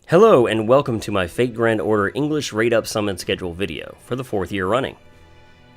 Hello and welcome to my Fate Grand Order English Rate-Up Summon Schedule video for the 4th year running.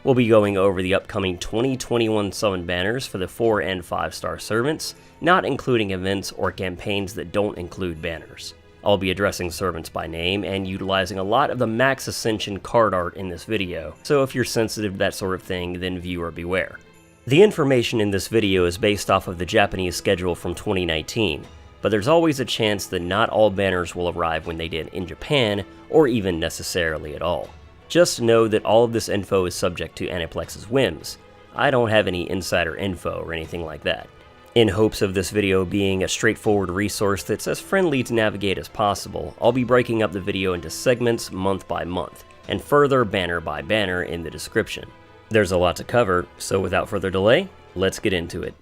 We'll be going over the upcoming 2021 summon banners for the 4 and 5 star servants, not including events or campaigns that don't include banners. I'll be addressing servants by name and utilizing a lot of the Max Ascension card art in this video, so if you're sensitive to that sort of thing, then viewer beware. The information in this video is based off of the Japanese schedule from 2019. But there's always a chance that not all banners will arrive when they did in Japan, or even necessarily at all. Just know that all of this info is subject to Aniplex's whims. I don't have any insider info or anything like that. In hopes of this video being a straightforward resource that's as friendly to navigate as possible, I'll be breaking up the video into segments month by month, and further banner by banner in the description. There's a lot to cover, so without further delay, let's get into it.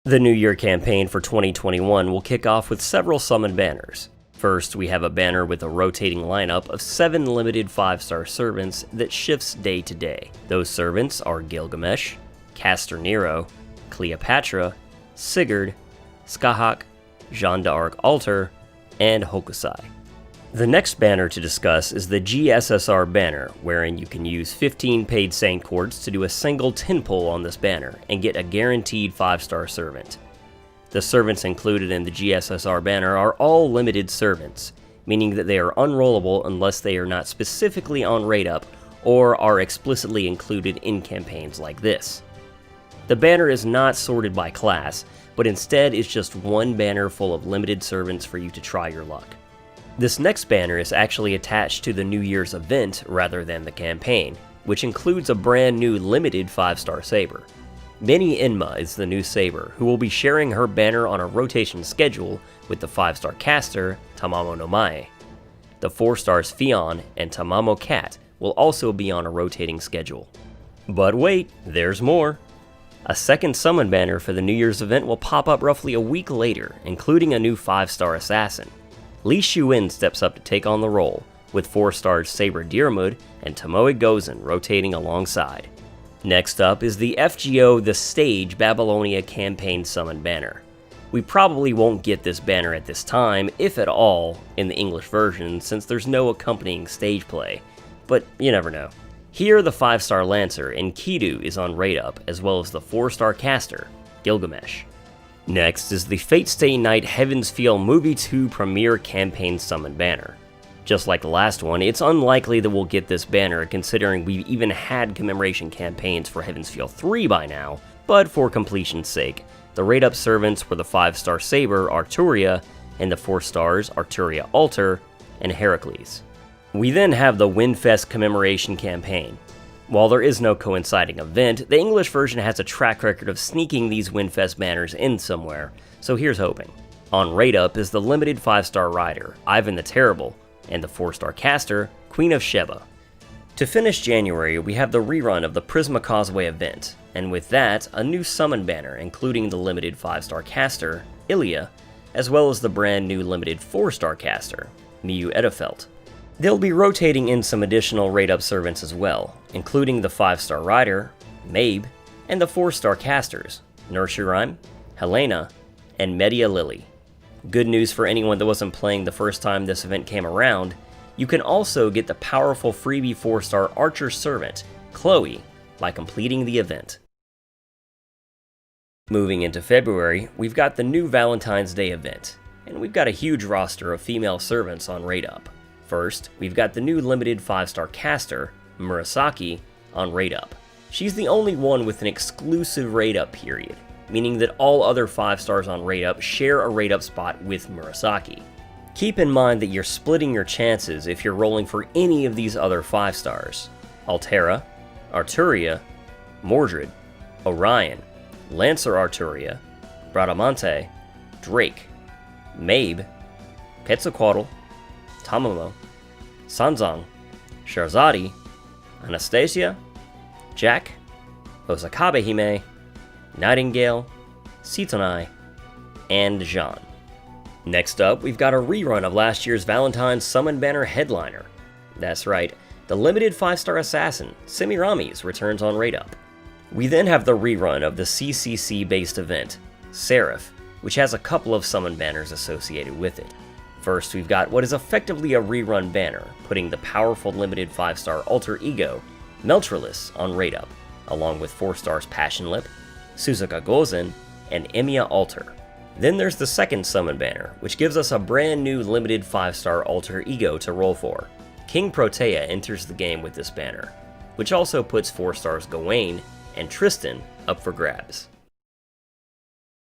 The New Year campaign for 2021 will kick off with several summon banners. First, we have a banner with a rotating lineup of 7 limited 5-star servants that shifts day to day. Those servants are Gilgamesh, Caster Nero, Cleopatra, Sigurd, Skahak, Jeanne d'Arc Altar, and Hokusai. The next banner to discuss is the GSSR banner, wherein you can use 15 paid Saint Quartz to do a single 10 pull on this banner and get a guaranteed 5-star servant. The servants included in the GSSR banner are all limited servants, meaning that they are unrollable unless they are not specifically on rate up or are explicitly included in campaigns like this. The banner is not sorted by class, but instead is just one banner full of limited servants for you to try your luck. This next banner is actually attached to the New Year's event rather than the campaign, which includes a brand new limited 5-star saber. Mini Enma is the new saber, who will be sharing her banner on a rotation schedule with the 5-star caster, Tamamo no Mae. The 4-stars Fion and Tamamo Cat will also be on a rotating schedule. But wait, there's more! A second summon banner for the New Year's event will pop up roughly a week later, including a new 5-star assassin. Li Shuin steps up to take on the role, with 4-stars Saber Diarmid and Tomoe Gozen rotating alongside. Next up is the FGO The Stage Babylonia Campaign Summon banner. We probably won't get this banner at this time, if at all, in the English version since there's no accompanying stage play, but you never know. Here the 5-star Lancer Enkidu is on rate up, as well as the 4-star caster, Gilgamesh. Next is the Fate Stay Night Heaven's Feel Movie 2 Premiere Campaign Summon banner. Just like the last one, it's unlikely that we'll get this banner considering we've even had Commemoration campaigns for Heaven's Feel 3 by now, but for completion's sake, the rate-up servants were the 5-star Saber Arturia and the 4-stars Arturia Altar and Heracles. We then have the Winfes Commemoration campaign. While there is no coinciding event, the English version has a track record of sneaking these Winfest banners in somewhere, so here's hoping. On rate up is the limited 5-star rider, Ivan the Terrible, and the 4-star caster, Queen of Sheba. To finish January, we have the rerun of the Prisma Causeway event, and with that, a new summon banner including the limited 5-star caster, Ilya, as well as the brand new limited 4-star caster, Miyu Edefelt. They'll be rotating in some additional rate-up servants as well, including the 5-star rider, Mabe, and the 4-star casters, Nurshiraim, Helena, and Media Lily. Good news for anyone that wasn't playing the first time this event came around, you can also get the powerful freebie 4-star archer servant, Chloe, by completing the event. Moving into February, we've got the new Valentine's Day event, and we've got a huge roster of female servants on rate-up. First, we've got the new limited 5-star caster, Murasaki, on rate up. She's the only one with an exclusive rate up period, meaning that all other 5-stars on rate up share a rate up spot with Murasaki. Keep in mind that you're splitting your chances if you're rolling for any of these other 5-stars. Altera, Arturia, Mordred, Orion, Lancer Arturia, Bradamante, Drake, Mabe, Quetzalcoatl, Tamamo, Sanzang, Sherazade, Anastasia, Jack, Osakabe Hime, Nightingale, Sitonai, and Jeanne. Next up, we've got a rerun of last year's Valentine's Summon Banner headliner. That's right, the limited 5-star assassin, Semiramis, returns on rate up. We then have the rerun of the CCC-based event, Seraph, which has a couple of summon banners associated with it. First, we've got what is effectively a rerun banner, putting the powerful limited 5-star alter ego, Meltrilis, on rate up, along with 4 stars Passion Lip, Suzuka Gozen, and Emiya Alter. Then there's the second summon banner, which gives us a brand new limited 5-star alter ego to roll for. King Protea enters the game with this banner, which also puts 4 stars Gawain and Tristan up for grabs.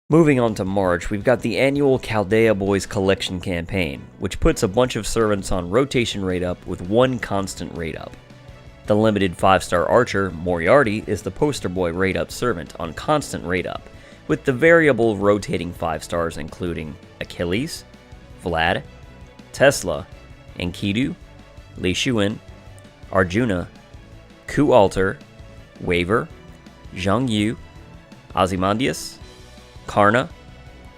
Moving on to March, we've got the annual Chaldea Boys Collection campaign, which puts a bunch of servants on rotation rate up with 1 constant rate up. The limited 5-star archer, Moriarty, is the poster boy rate up servant on constant rate up, with the variable rotating 5 stars including Achilles, Vlad, Tesla, Enkidu, Li Shuin, Arjuna, Ku Alter, Waver, Zhang Yu, Ozymandias, Karna,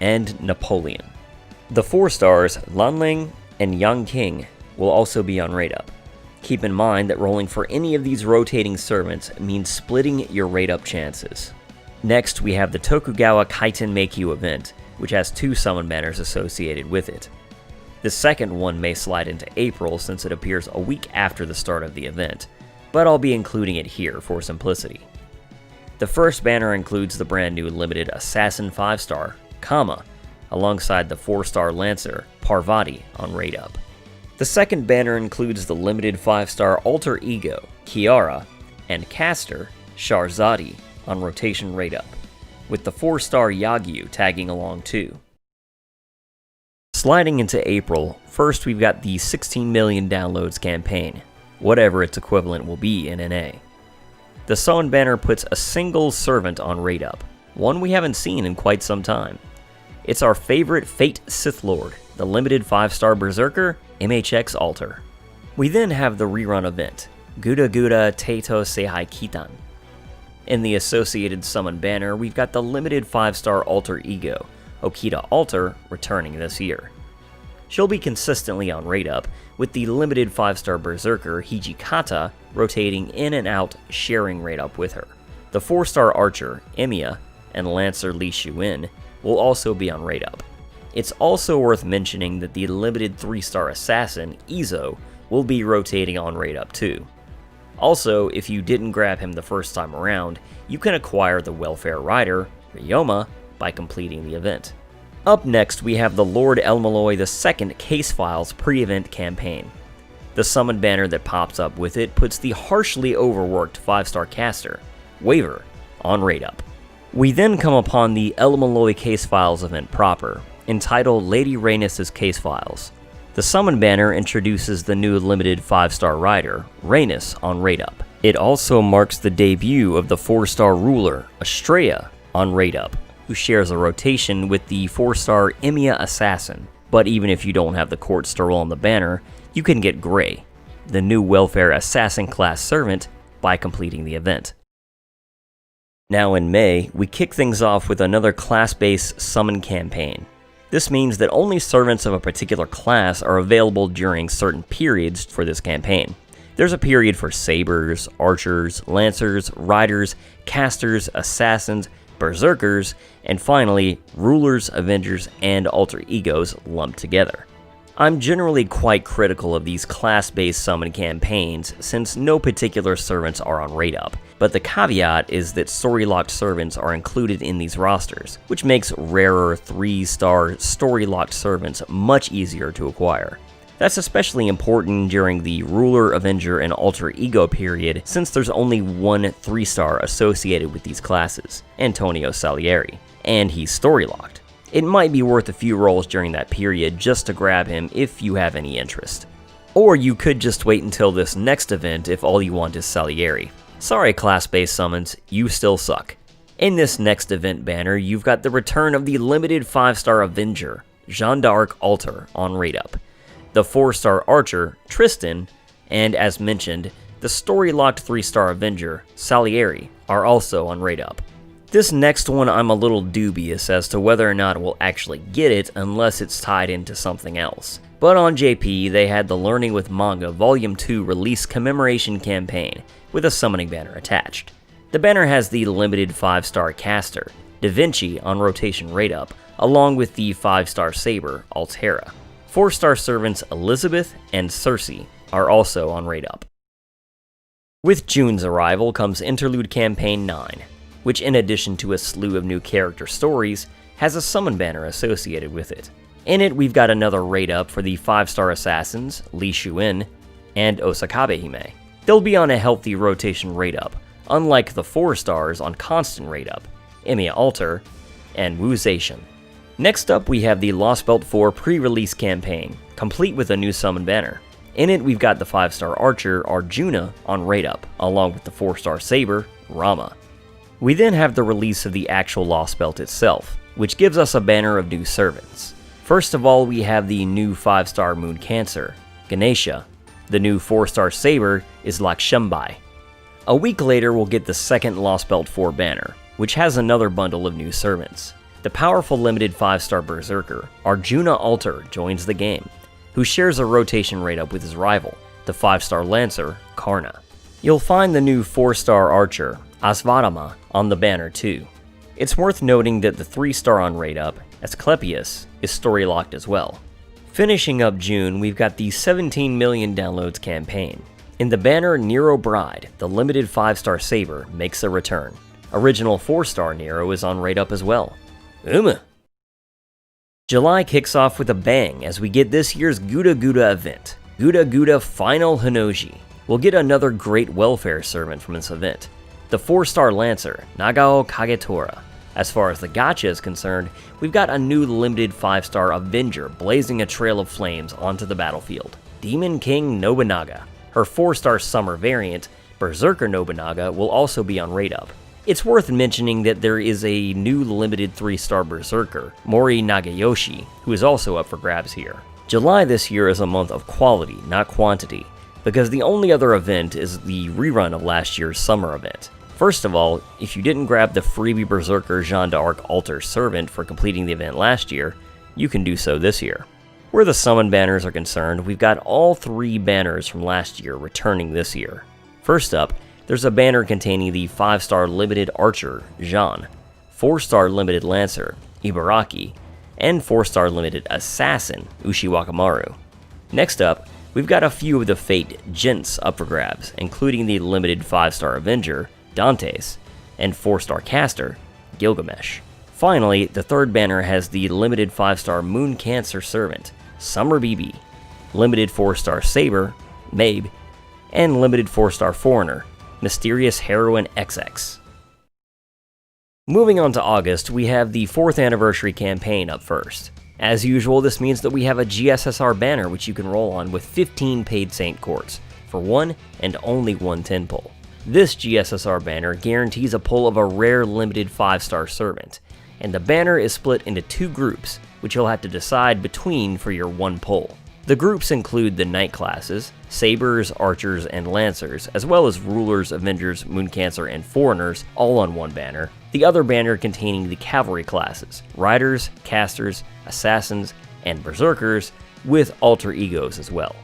and Napoleon. The 4 stars Lanling and Yang King will also be on rate up. Keep in mind that rolling for any of these rotating servants means splitting your rate up chances. Next, we have the Tokugawa Kaiten Meikyu event, which has 2 summon banners associated with it. The second one may slide into April since it appears a week after the start of the event, but I'll be including it here for simplicity. The first banner includes the brand new limited Assassin 5-star, Kama, alongside the 4-star Lancer, Parvati, on rate up. The second banner includes the limited 5-star alter ego, Kiara, and caster, Sharzadi, on rotation rate up, with the 4-star Yagyu tagging along too. Sliding into April, first we've got the 16 million downloads campaign, whatever its equivalent will be in NA. The summon banner puts a single servant on rate up, one we haven't seen in quite some time. It's our favorite Fate Sith Lord, the limited 5-star Berserker, MHX Alter. We then have the rerun event, Guda Guda Teito Seihai Kitan. In the associated summon banner, we've got the limited 5-star alter ego, Okita Alter, returning this year. She'll be consistently on rate up, with the limited 5-star Berserker Hijikata rotating in and out, sharing rate up with her. The 4-star Archer, Emiya, and Lancer Li Shuin will also be on rate up. It's also worth mentioning that the limited 3-star Assassin, Izo, will be rotating on rate up too. Also, if you didn't grab him the first time around, you can acquire the Welfare Rider, Ryoma, by completing the event. Up next, we have the Lord Elmalloy II Case Files pre-event campaign. The summon banner that pops up with it puts the harshly overworked 5-star caster, Waver, on rate up. We then come upon the Elmalloy Case Files event proper, entitled Lady Rhaenys' Case Files. The summon banner introduces the new limited 5-star rider, Rhaenys, on rate up. It also marks the debut of the 4-star ruler, Estrella, on rate up, who shares a rotation with the 4-star Emiya Assassin. But even if you don't have the court stirl on the banner, you can get Grey, the new welfare assassin class servant, by completing the event. Now in May, we kick things off with another class-based summon campaign. This means that only servants of a particular class are available during certain periods for this campaign. There's a period for sabers, archers, lancers, riders, casters, assassins, berserkers, and finally, rulers, avengers, and alter egos lumped together. I'm generally quite critical of these class-based summon campaigns since no particular servants are on rate up, but the caveat is that story-locked servants are included in these rosters, which makes rarer 3-star story-locked servants much easier to acquire. That's especially important during the Ruler, Avenger, and Alter Ego period since there's only one 3-star associated with these classes, Antonio Salieri, and he's story-locked. It might be worth a few rolls during that period just to grab him if you have any interest. Or you could just wait until this next event if all you want is Salieri. Sorry class-based summons, you still suck. In this next event banner, you've got the return of the limited 5-star Avenger, Jeanne d'Arc Alter, on rate up. The 4-star Archer, Tristan, and as mentioned, the story-locked 3-star Avenger, Salieri, are also on rate up. This next one I'm a little dubious as to whether or not we'll actually get it unless it's tied into something else. But on JP, they had the Learning with Manga Volume 2 release commemoration campaign, with a summoning banner attached. The banner has the limited 5-star caster, Da Vinci, on rotation rate up, along with the 5-star saber, Altera. 4-star servants Elizabeth and Cersei are also on rate up. With June's arrival comes Interlude Campaign 9, which in addition to a slew of new character stories, has a summon banner associated with it. In it, we've got another rate up for the 5-star assassins, Li Shuin and Osakabe Hime. They'll be on a healthy rotation rate up, unlike the 4 stars on constant rate up, Emiya Alter and Wu Zetian. Next up, we have the Lost Belt 4 pre-release campaign, complete with a new summon banner. In it, we've got the 5-star archer Arjuna on rate up, along with the 4-star saber Rama. We then have the release of the actual Lost Belt itself, which gives us a banner of new servants. First of all, we have the new 5-star Moon Cancer, Ganesha. The new 4-star saber is Lakshmbai. A week later, we'll get the second Lost Belt 4 banner, which has another bundle of new servants. The powerful limited 5-star berserker Arjuna Alter joins the game, who shares a rotation rate up with his rival, the 5-star lancer Karna. You'll find the new 4-star archer Asvatama on the banner too. It's worth noting that the 3-star on rate up, Asclepius, is story locked as well. Finishing up June, we've got the 17 million downloads campaign. In the banner Nero Bride, the limited 5-star saber makes a return. Original 4-star Nero is on rate up as well. July kicks off with a bang as we get this year's Guda Guda event, Guda Guda Final Hinoji. We'll get another great welfare servant from this event, the 4-star lancer Nagao Kagetora. As far as the gacha is concerned, we've got a new limited 5-star Avenger blazing a trail of flames onto the battlefield, Demon King Nobunaga. Her 4-star summer variant, Berserker Nobunaga, will also be on rate up. It's worth mentioning that there is a new limited 3-star Berserker, Mori Nagayoshi, who is also up for grabs here. July this year is a month of quality, not quantity, because the only other event is the rerun of last year's summer event. First of all, if you didn't grab the freebie Berserker Jeanne d'Arc Alter Servant for completing the event last year, you can do so this year. Where the summon banners are concerned, we've got all 3 banners from last year returning this year. First up, there's a banner containing the 5-star limited archer Jeanne, 4-star limited lancer Ibaraki, and 4-star limited assassin Ushiwakamaru. Next up, we've got a few of the Fate Gents up for grabs, including the limited 5-star Avenger Dantes and 4-star caster Gilgamesh. Finally, the third banner has the limited 5-star Moon Cancer Servant Summer BB, limited 4-star Saber Mabe, and limited 4-star Foreigner Mysterious Heroine XX. Moving on to August, we have the 4th anniversary campaign up first. As usual, this means that we have a GSSR banner which you can roll on with 15 paid Saint Courts for 1 and only 1 10 pull. This GSSR banner guarantees a pull of a rare limited 5-star servant, and the banner is split into 2 groups, which you'll have to decide between for your 1 pull. The groups include the Knight classes, Sabers, Archers, and Lancers, as well as Rulers, Avengers, Mooncancer, and Foreigners, all on 1 banner. The other banner containing the Cavalry classes, Riders, Casters, Assassins, and Berserkers, with alter egos as well.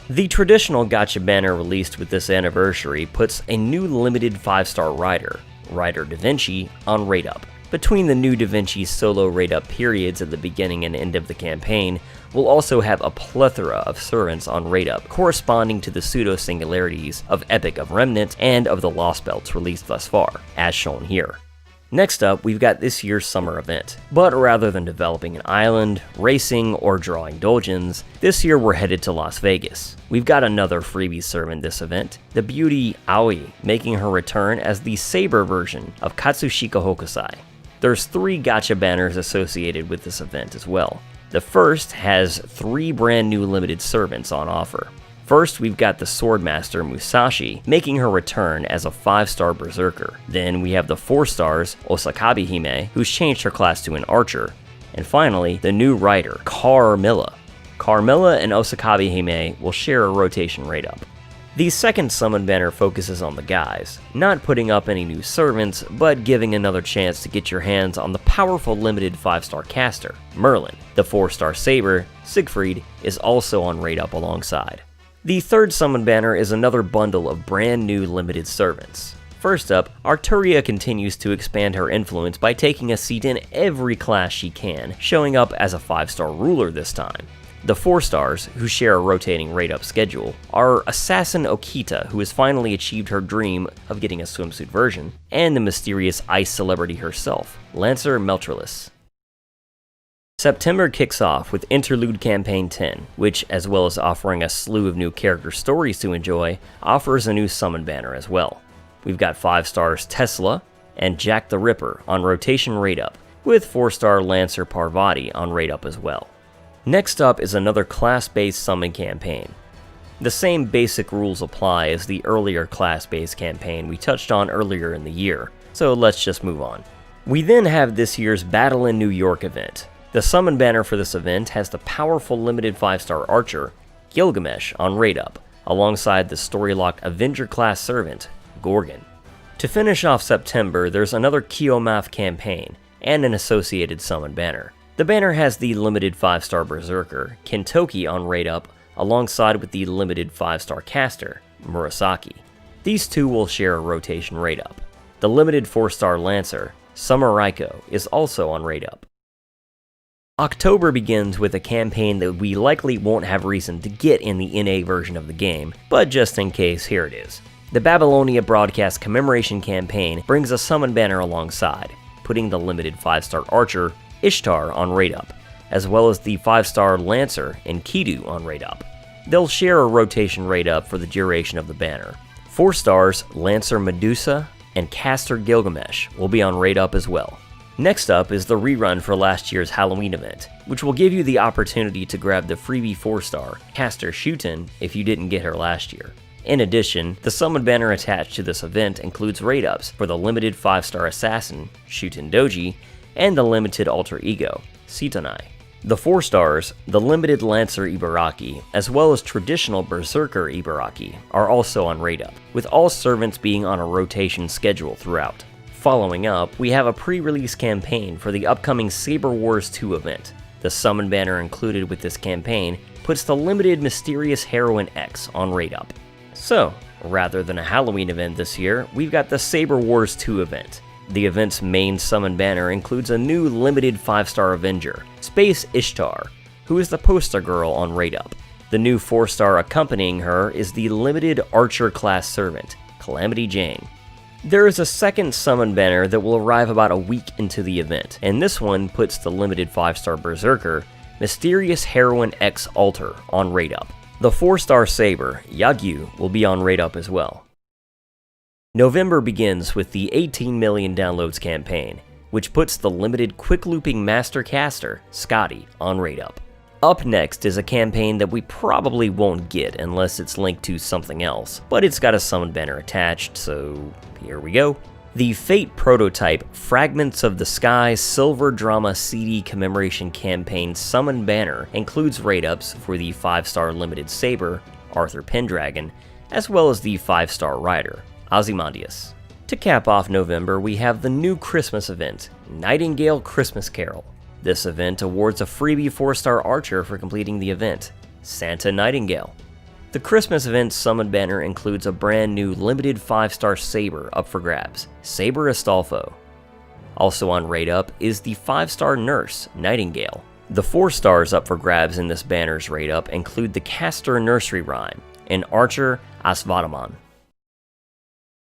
The traditional gacha banner released with this anniversary puts a new limited 5-star Rider, Rider Da Vinci, on rate up. Between the new Da Vinci solo rate up periods at the beginning and end of the campaign, we'll also have a plethora of servants on rate up, corresponding to the pseudo-singularities of Epic of Remnant and of the Lost Belts released thus far, as shown here. Next up, we've got this year's summer event, but rather than developing an island, racing, or drawing doujins, this year we're headed to Las Vegas. We've got another freebie servant this event, the beauty Aoi, making her return as the Saber version of Katsushika Hokusai. There's 3 gacha banners associated with this event as well. The first has 3 brand new limited servants on offer. First, we've got the Swordmaster Musashi, making her return as a 5-star Berserker. Then we have the 4 stars Osakabe Hime, who's changed her class to an Archer. And finally, the new Rider, Carmilla. Carmilla and Osakabe Hime will share a rotation rate up. The second summon banner focuses on the guys, not putting up any new servants, but giving another chance to get your hands on the powerful limited 5-star caster, Merlin. The 4-star Saber, Siegfried, is also on rate up alongside. The third summon banner is another bundle of brand new limited servants. First up, Arturia continues to expand her influence by taking a seat in every class she can, showing up as a 5-star ruler this time. The 4 stars, who share a rotating rate-up schedule, are Assassin Okita, who has finally achieved her dream of getting a swimsuit version, and the mysterious ice celebrity herself, Lancer Meltralis. September kicks off with Interlude Campaign 10, which, as well as offering a slew of new character stories to enjoy, offers a new summon banner as well. We've got 5 stars Tesla and Jack the Ripper on rotation rate-up, with 4-star Lancer Parvati on rate-up as well. Next up is another class-based summon campaign. The same basic rules apply as the earlier class-based campaign we touched on earlier in the year, so let's just move on. We then have this year's Battle in New York event. The summon banner for this event has the powerful limited 5-star archer, Gilgamesh, on rate-up, alongside the story-locked Avenger-class servant, Gorgon. To finish off September, there's another Kiyomath campaign, and an associated summon banner. The banner has the limited 5-star Berserker, Kentoki, on rate-up, alongside with the limited 5-star caster, Murasaki. These two will share a rotation rate-up. The limited 4-star Lancer, Summer Raiko, is also on rate-up. October begins with a campaign that we likely won't have reason to get in the NA version of the game, but just in case, here it is. The Babylonia broadcast Commemoration campaign brings a summon banner alongside, putting the limited 5-star archer, Ishtar, on rate-up, as well as the 5-star Lancer and Kidu on rate-up. They'll share a rotation rate-up for the duration of the banner. 4 stars Lancer Medusa and Caster Gilgamesh will be on rate-up as well. Next up is the rerun for last year's Halloween event, which will give you the opportunity to grab the freebie 4-star Caster Shuten if you didn't get her last year. In addition, the summon banner attached to this event includes rate-ups for the limited 5-star assassin, Shuten Doji, and the limited alter ego, Sitanai. The 4 stars, the limited Lancer Ibaraki, as well as traditional Berserker Ibaraki, are also on rate-up, with all servants being on a rotation schedule throughout. Following up, we have a pre-release campaign for the upcoming Saber Wars 2 event. The summon banner included with this campaign puts the limited Mysterious Heroine X on rate-up. So, rather than a Halloween event this year, we've got the Saber Wars 2 event. The event's main summon banner includes a new limited 5-star Avenger, Space Ishtar, who is the poster girl on rate-up. The new 4-star accompanying her is the limited Archer-class servant, Calamity Jane. There is a second summon banner that will arrive about a week into the event, and this one puts the limited 5-star Berserker, Mysterious Heroine X Alter, on rate-up. The 4-star Saber, Yagyu, will be on rate-up as well. November begins with the 18 million downloads campaign, which puts the limited quick-looping Master Caster, Scotty, on rate-up. Up next is a campaign that we probably won't get unless it's linked to something else, but it's got a summon banner attached, so here we go. The Fate prototype Fragments of the Sky Silver Drama CD Commemoration campaign summon banner includes rate-ups for the 5-star limited Saber, Arthur Pendragon, as well as the 5-star Rider, Ozymandias. To cap off November, we have the new Christmas event, Nightingale Christmas Carol. This event awards a freebie 4-star archer for completing the event, Santa Nightingale. The Christmas event summon banner includes a brand new limited 5-star Saber up for grabs, Saber Astolfo. Also on rate-up is the 5-star Nurse, Nightingale. The 4 stars up for grabs in this banner's rate-up include the Caster Nursery Rhyme and Archer Asvadaman.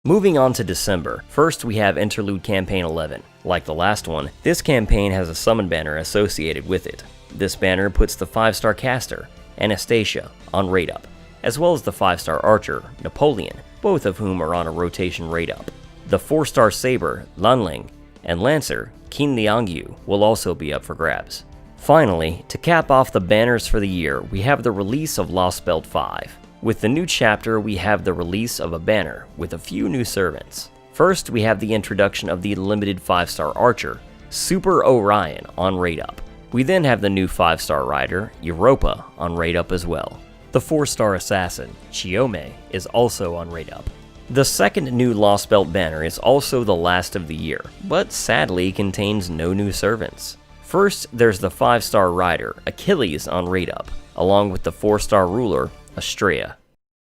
Moving on to December, first we have Interlude Campaign 11. Like the last one, this campaign has a summon banner associated with it. This banner puts the 5-star Caster, Anastasia, on rate-up, as well as the 5-star Archer, Napoleon, both of whom are on a rotation rate-up. The 4-star Saber, Lanling, and Lancer, Qin Liangyu, will also be up for grabs. Finally, to cap off the banners for the year, we have the release of Lost Belt 5. With the new chapter, we have the release of a banner with a few new servants. First, we have the introduction of the limited 5-star Archer, Super Orion, on rate-up. We then have the new 5-star Rider, Europa, on rate-up as well. The 4-star Assassin, Chiome, is also on rate-up. The second new Lost Belt banner is also the last of the year, but sadly contains no new servants. First, there's the 5-star Rider, Achilles, on rate-up, along with the 4-star Ruler, Astrea.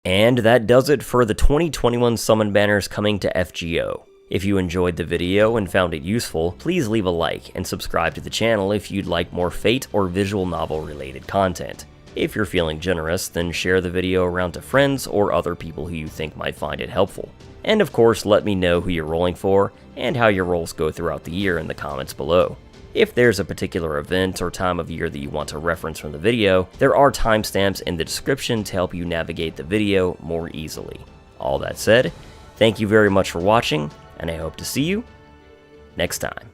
And that does it for the 2021 summon banners coming to FGO. If you enjoyed the video and found it useful, please leave a like and subscribe to the channel if you'd like more Fate or visual novel related content. If you're feeling generous, then share the video around to friends or other people who you think might find it helpful. And of course, let me know who you're rolling for and how your rolls go throughout the year in the comments below. If there's a particular event or time of year that you want to reference from the video, there are timestamps in the description to help you navigate the video more easily. All that said, thank you very much for watching, and I hope to see you next time.